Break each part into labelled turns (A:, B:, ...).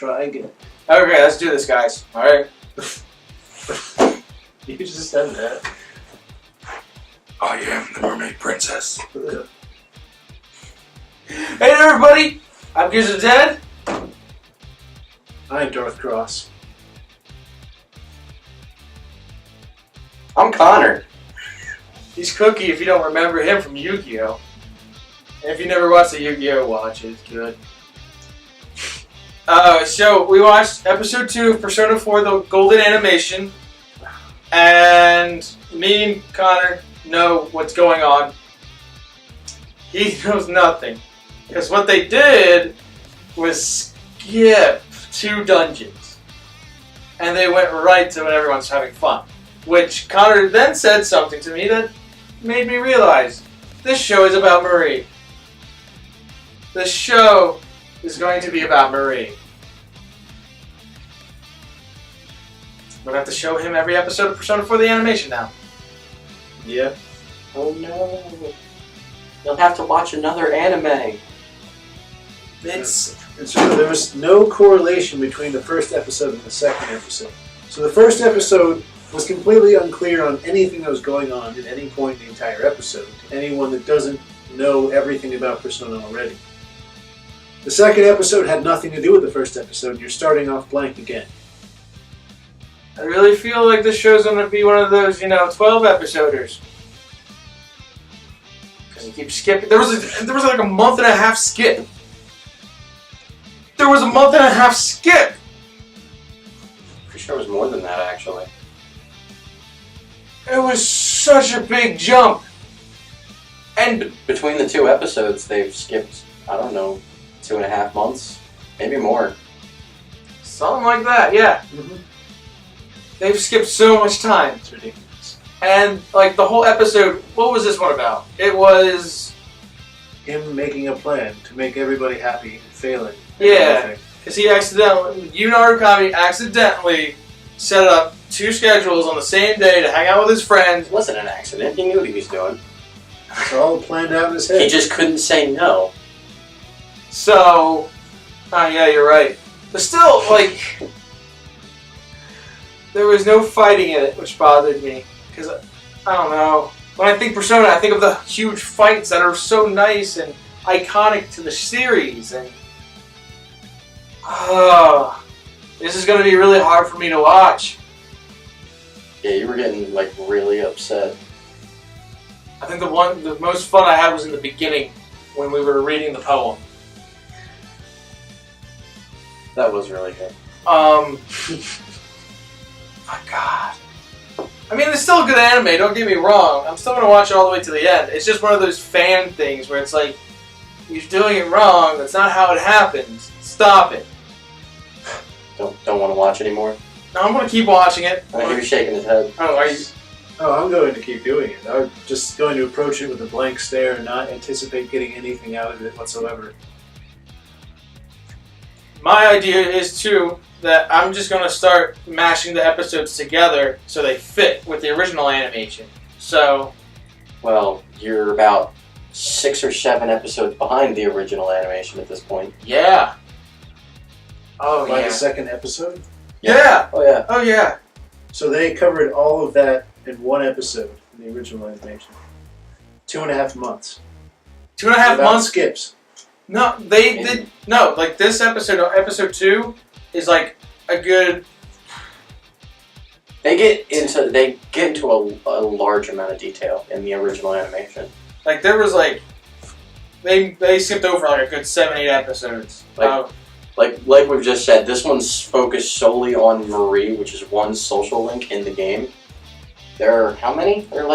A: try again.
B: Okay, let's do this, guys. All right.
A: You just said that.
C: I am the mermaid princess.
B: Hey, everybody! I'm Gears of Dead.
A: I'm Darth Cross.
D: I'm Connor.
B: He's Cookie, if you don't remember him from Yu-Gi-Oh! And if you never watched the Yu-Gi-Oh! Watch it. It's good. So we watched episode 2 of Persona 4, the Golden Animation, and me and Connor know what's going on. He knows nothing. Because what they did was skip 2 dungeons. And they went right to when everyone's having fun. Which Connor then said something to me that made me realize this show is about Marie. This show is going to be about Marie. We're going to have to show him every episode of Persona 4 the animation now.
A: Yeah.
D: Oh no. You'll have to watch another anime.
B: It's...
A: And so there was no correlation between the first episode and the second episode. So the first episode was completely unclear on anything that was going on at any point in the entire episode to anyone that doesn't know everything about Persona already. The second episode had nothing to do with the first episode, and you're starting off blank again.
B: I really feel like this show's going to be one of those, 12 episoders. Because you keep skipping. There was like a month and a half skip. There was a month and a half skip!
D: Pretty sure it was more than that, actually.
B: It was such a big jump. And
D: Between the 2 episodes, they've skipped, I don't know, 2.5 months? Maybe more.
B: something like that, yeah.
A: Mm-hmm.
B: They've skipped so much time.
A: It's ridiculous.
B: And, like, the whole episode, what was this one about? It was...
A: Him making a plan to make everybody happy and failing.
B: Yeah. Because he accidentally, Narukami accidentally set up 2 schedules on the same day to hang out with his friends.
D: It wasn't an accident. He knew what he was doing.
A: It's all planned out in his head.
D: He just couldn't say no.
B: So, yeah, you're right. But still, like, there was no fighting in it, which bothered me. Because, I don't know. When I think Persona, I think of the huge fights that are so nice and iconic to the series. And, this is going to be really hard for me to watch.
D: Yeah, you were getting, like, really upset.
B: I think the most fun I had was in the beginning when we were reading the poem.
D: That was really good.
B: My God. I mean, it's still a good anime, don't get me wrong. I'm still going to watch it all the way to the end. It's just one of those fan things where it's like, you're doing it wrong, that's not how it happens. Stop it.
D: Don't want to watch anymore?
B: No, I'm going to keep watching it.
D: I hear you shaking his head.
B: Oh, are you?
A: Oh, I'm going to keep doing it. I'm just going to approach it with a blank stare and not anticipate getting anything out of it whatsoever.
B: My idea is, too, that I'm just going to start mashing the episodes together so they fit with the original animation. So...
D: Well, you're about 6 or 7 episodes behind the original animation at this point.
B: Yeah. Oh,
A: By
B: yeah.
A: the second episode?
B: Yeah.
D: Oh, yeah.
B: Oh, yeah.
A: So they covered all of that in one episode in the original animation. 2.5 months.
B: 2.5
A: Without
B: months.
A: skips.
B: No, they did. No, like this episode, episode 2, is like a good.
D: They get into a large amount of detail in the original animation.
B: Like there was like. They skipped over like a good 7-8 episodes.
D: Like we've just said, this one's focused solely on Marie, which is one social link in the game. There are how many? There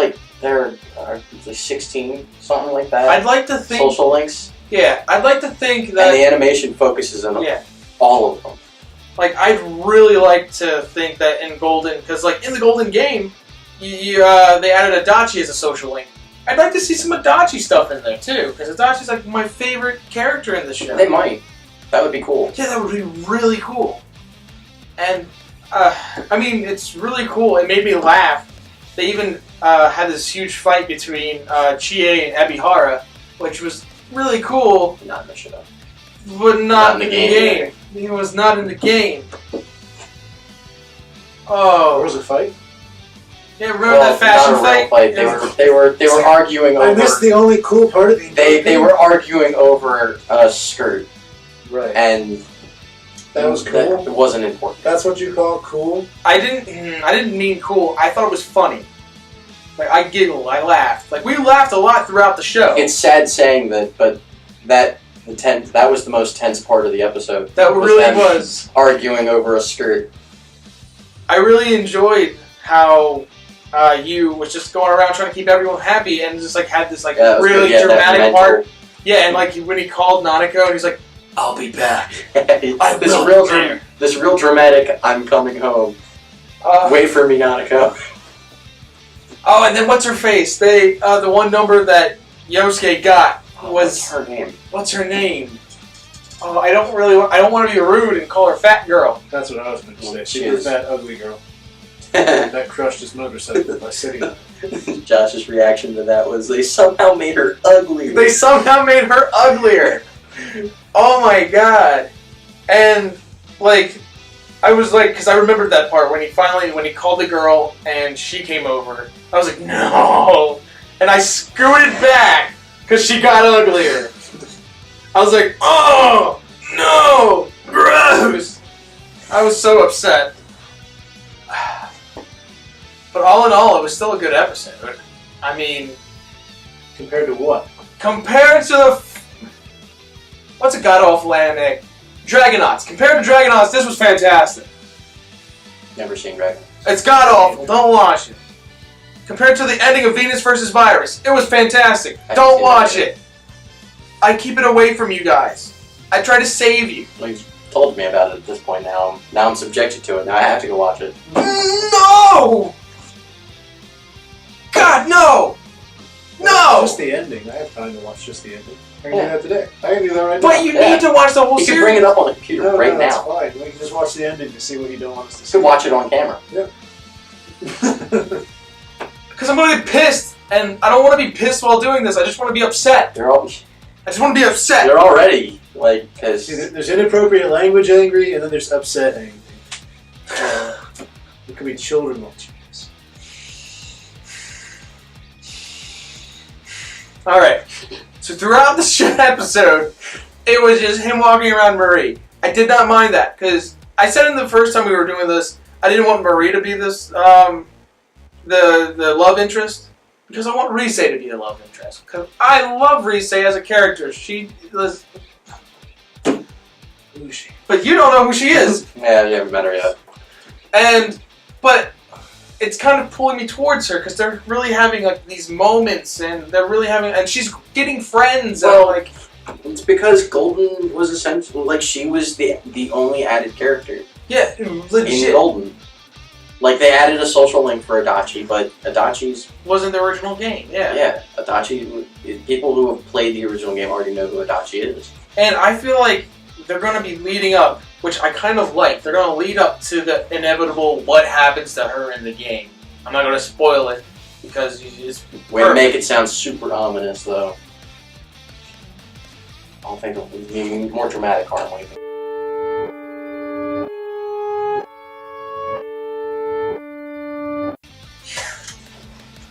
D: are 16, something like that.
B: I'd like to think.
D: Social links.
B: Yeah, I'd like to think that.
D: And the animation focuses on all of them.
B: Like, I'd really like to think that in Golden, because like in the Golden game, they added Adachi as a social link. I'd like to see some Adachi stuff in there too, because Adachi's like my favorite character in the show.
D: They might. That would be cool.
B: Yeah, that would be really cool. And I mean, it's really cool. It made me laugh. They even had this huge fight between Chie and Ebihara, which was really cool.
D: Not in the show.
B: but not in the
D: game.
B: game. He was not in the game.
A: There
B: Oh,
A: was a fight.
B: yeah. Remember that fashion
D: not a real
B: fight?
D: They were arguing over.
A: I missed the only cool part of the entire
D: They were arguing over a skirt,
A: Right.
D: and
A: That was cool?
D: It wasn't important.
A: That's what you call cool?
B: I didn't mean cool. I thought it was funny. Like, I giggled, I laughed. Like, we laughed a lot throughout the show.
D: It's sad saying that, but that was the most tense part of the episode.
B: That really
D: them
B: was.
D: arguing over a skirt.
B: I really enjoyed how you was just going around trying to keep everyone happy and just, like, had this, like, really dramatic part. Yeah, and, like, when he called Nanako, and he's like, I'll be back.
D: This real dramatic, I'm coming home. Wait for me, Nanako.
B: Oh, and then what's her face? The one number that Yosuke got was
D: What's her name?
B: What's her name? Oh, I don't want to be rude and call her fat girl.
A: That's what I was going to say.
D: She
A: She was
D: is.
A: that ugly girl. That crushed his motorcycle by sitting on it.
D: Josh's reaction to that was they somehow made her ugly.
B: They somehow made her uglier. Oh my god! And like, I was like, because I remembered that part when he called the girl and she came over. I was like, no, and I scooted back because she got uglier. I was like, oh no, gross! I was so upset. But all in all, it was still a good episode. I mean,
A: Compared to what?
B: compared to the what's a god-awful anime? Dragonauts. Compared to Dragonauts, this was fantastic.
D: Never seen Dragon.
B: It's god-awful. Don't watch it. Compared to the ending of Venus vs. Virus, it was fantastic. Don't watch it. I keep it away from you guys. I try to save you.
D: Well, you've told me about it at this point now. Now I'm subjected to it. Now I have to go watch it.
B: No! God, no! No!
A: Just the ending. I have time to watch just the ending. I can do that today. I can do that right now.
B: But you need to watch the whole
D: You can
B: series.
D: bring it up on the computer
A: No,
D: right
A: no, that's
D: now.
A: fine. We can just watch the ending to see what you don't want us to
D: You
A: see.
D: can watch it on camera.
B: Because I'm going to be pissed, and I don't want to be pissed while doing this. I just want to be upset. I just want to be upset.
D: They're already like because
A: See, there's inappropriate language angry, and then there's upset angry. It could be children watching this.
B: Alright, so throughout the episode, it was just him walking around Marie. I did not mind that, because I said in the first time we were doing this, I didn't want Marie to be this, the love interest, because I want Rise to be the love interest. Because I love Rise as a character. She was...
A: Who is she?
B: But you don't know who she is.
D: yeah, you haven't met her yet.
B: But it's kind of pulling me towards her, because they're really having like these moments, and they're really having, and she's getting friends, and
D: Well,
B: like...
D: It's because Golden was essentially like she was the only added character
B: Yeah,
D: in
B: legit.
D: Golden. Like they added a social link for Adachi, but Adachi's
B: Wasn't the original game,
D: yeah, Adachi. People who have played the original game already know who Adachi is.
B: And I feel like they're going to be leading up, which I kind of like. They're going to lead up to the inevitable what happens to her in the game. I'm not going to spoil it because it's
D: Way to make it sound super ominous, though. I'll think of being more dramatic, aren't we?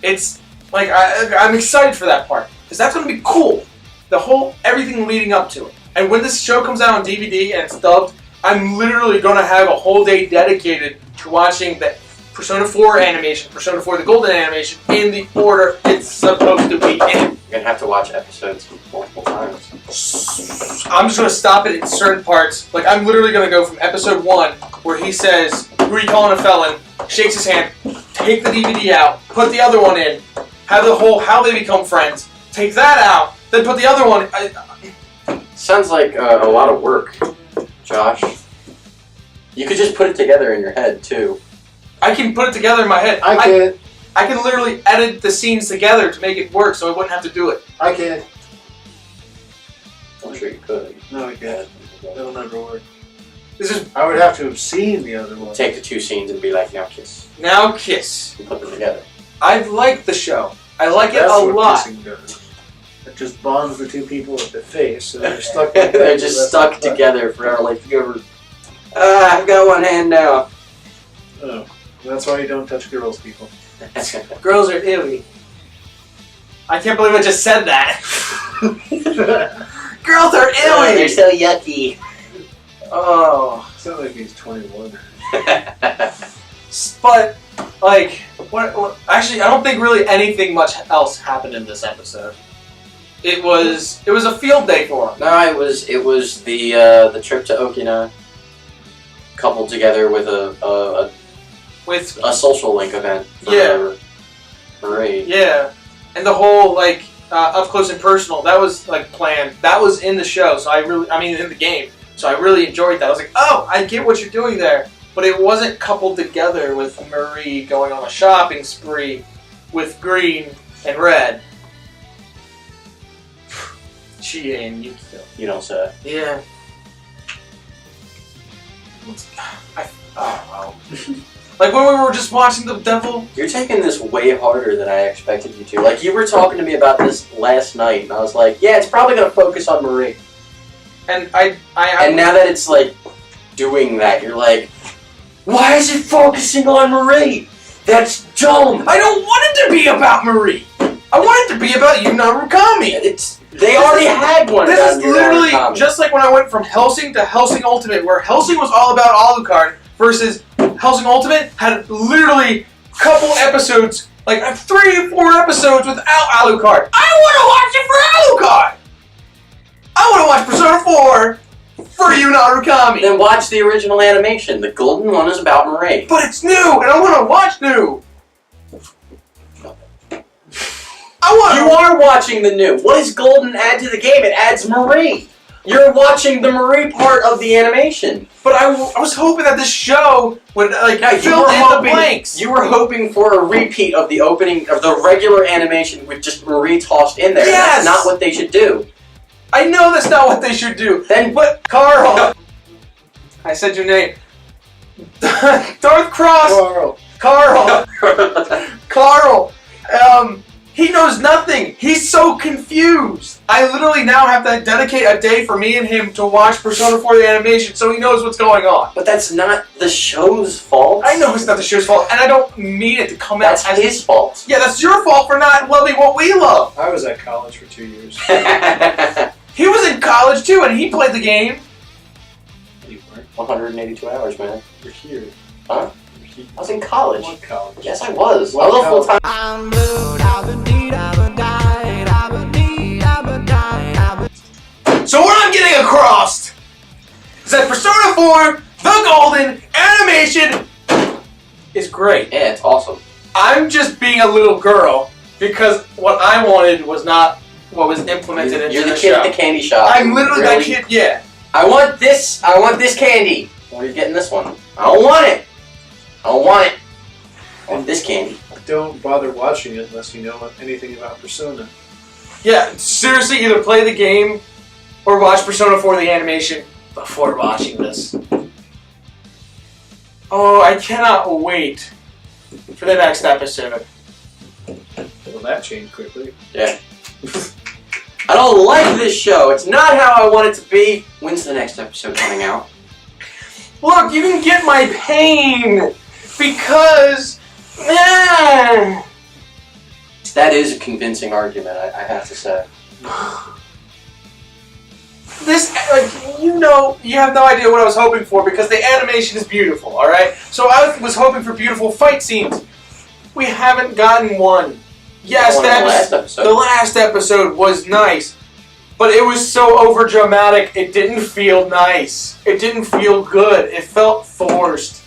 B: It's like I'm excited for that part because that's going to be cool. The whole everything leading up to it. And when this show comes out on DVD and it's dubbed, I'm literally going to have a whole day dedicated to watching the Persona 4 animation, Persona 4 the Golden Animation, in the order it's supposed to be in.
D: You're gonna have to watch episodes multiple times.
B: I'm just going to stop it in certain parts. Like, I'm literally going to go from episode 1, where he says, who are you calling a felon? Shakes his hand, take the DVD out, put the other one in, have the whole how they become friends, take that out, then put the other one...
D: Sounds like a lot of work, Josh. You could just put it together in your head, too.
B: I can put it together in my head.
A: I can't.
B: I can literally edit the scenes together to make it work so I wouldn't have to do it.
A: I can't.
D: I'm sure you could.
A: No, I can't. That'll never work.
B: This is
A: I would have to have seen the other one.
D: Take the two scenes and be like, now kiss.
B: now Kiss.
D: And put them together.
B: I like the show. I like it
A: That's
B: a
A: what
B: lot.
A: kissing does. that just bonds the two people at the face, so they're stuck. Like
D: They're just stuck together forever. Like you ever? I've got one hand now.
A: Oh, that's why you don't touch girls, people.
B: Girls are illy. I can't believe I just said that. Girls are illy.
D: They're so yucky.
B: Oh.
A: It's not like he's 21.
B: But, like, what? Actually, I don't think really anything much else happened in this episode. It was a field day for him.
D: No, it was the trip to Okina, coupled together with a social link event for Marie.
B: Yeah, and the whole like up close and personal that was like planned. That was in the show, so in the game. So I really enjoyed that. I was like, oh, I get what you're doing there. But it wasn't coupled together with Marie going on a shopping spree with Green and Red. Chie and Yukio.
D: You don't say.
B: Yeah. Like when we were just watching the Devil.
D: You're taking this way harder than I expected you to. Like you were talking to me about this last night, and I was like, yeah, it's probably gonna focus on Marie.
B: And
D: and now that it's like doing that, you're like, why is it focusing on Marie? That's dumb.
B: I don't want it to be about Marie. I want it to be about Yuna Rukami.
D: They already had one.
B: This is literally just like when I went from Hellsing to Hellsing Ultimate, where Hellsing was all about Alucard versus Hellsing Ultimate had literally a couple episodes, like 3 or 4 episodes without Alucard. I want to watch it for Alucard. I want to watch Persona 4 for Yuna Rukami.
D: Then watch the original animation. The golden one is about Marie.
B: But it's new, and I want to watch new.
D: You are watching the new. What does Golden add to the game? It adds Marie. You're watching the Marie part of the animation.
B: But I was hoping that this show would fill in the blanks.
D: You were hoping for a repeat of the opening of the regular animation with just Marie tossed in there.
B: Yes!
D: That's not what they should do.
B: I know that's not what they should do.
D: Then
B: but Carl, I said your name. Darth Cross. Carl. Carl. He knows nothing. He's so confused. I literally now have to dedicate a day for me and him to watch Persona 4 the animation so he knows what's going on.
D: But that's not the show's fault.
B: I know it's not the show's fault, and I don't mean it to come out as...
D: That's his fault.
B: Yeah, that's your fault for not loving what we love.
A: I was at college for 2 years.
B: He was in college too, and he played the game.
A: You weren't.
D: 182 hours, man.
A: You're here.
D: Huh? I was in college.
A: What college?
D: Yes, I was.
A: What
D: I was
A: college?
D: full time.
B: So what I'm getting across is that Persona 4, the Golden Animation is great.
D: Yeah, it's awesome.
B: I'm just being a little girl because what I wanted was not what was implemented into
D: You're the
B: the
D: kid
B: show.
D: at the candy shop.
B: I'm literally that kid, yeah.
D: I want this candy. Well, you're getting this one. I don't want it. I want this candy.
A: Don't bother watching it unless you know anything about Persona.
B: Yeah, seriously, either play the game or watch Persona 4 the animation before watching this. Oh, I cannot wait for the next episode.
A: Well, that changed quickly.
D: Yeah. I don't like this show. It's not how I want it to be. When's the next episode coming out?
B: Look, you can get my pain because...
D: That is a convincing argument, I have to say.
B: This, you have no idea what I was hoping for because the animation is beautiful, alright? So I was hoping for beautiful fight scenes. We haven't gotten one. Yes, the last episode was nice, but it was so overdramatic, it didn't feel nice. It didn't feel good. It felt forced.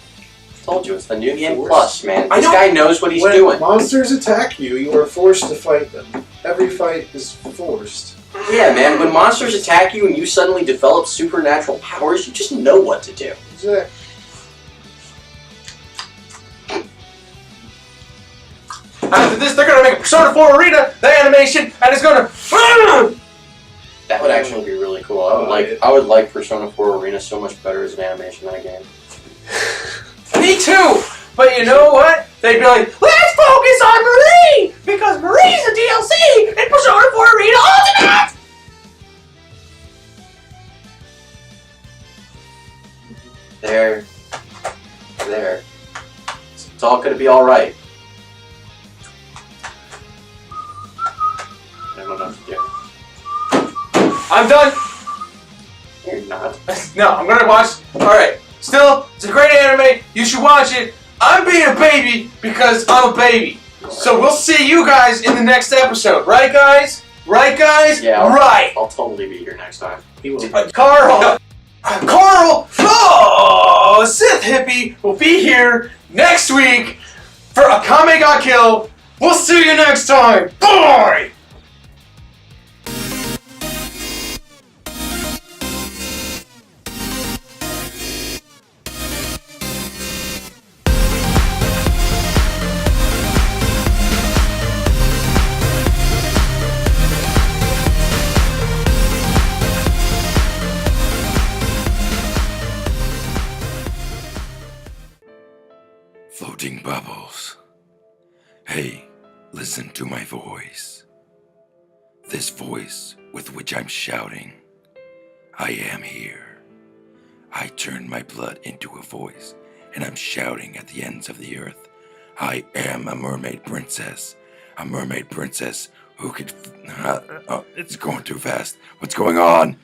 D: I told you, it's the New Game Plus, man. This
B: know.
D: guy knows what he's
A: when
D: doing.
A: Monsters attack you, you are forced to fight them. Every fight is forced.
D: Yeah, man, when monsters attack you and you suddenly develop supernatural powers, you just know what to do.
A: Exactly.
B: After this, they're gonna make a Persona 4 Arena, the animation, and it's gonna...
D: That would actually be really cool. I would like Persona 4 Arena so much better as an animation than a game.
B: Me too! But you know what? They'd be like, let's focus on Marie! because Marie's a DLC in Persona 4 Arena Ultimate!
D: There. It's all gonna be alright. I don't know what to do.
B: I'm done!
D: You're not.
B: No, I'm gonna watch. Alright. Still, it's a great anime. You should watch it. I'm being a baby because I'm a baby. So we'll see you guys in the next episode. Right, guys? Right, guys?
D: Yeah,
B: right.
D: I'll totally be here next time.
A: He will.
B: Carl! Oh, Sith Hippie will be here next week for Akame Got Killed. We'll see you next time. Bye!
C: Floating bubbles. Hey, listen to my voice. This voice with which I'm shouting. I am here. I turn my blood into a voice, and I'm shouting at the ends of the earth. I am a mermaid princess. A mermaid princess who could... it's going too fast. What's going on?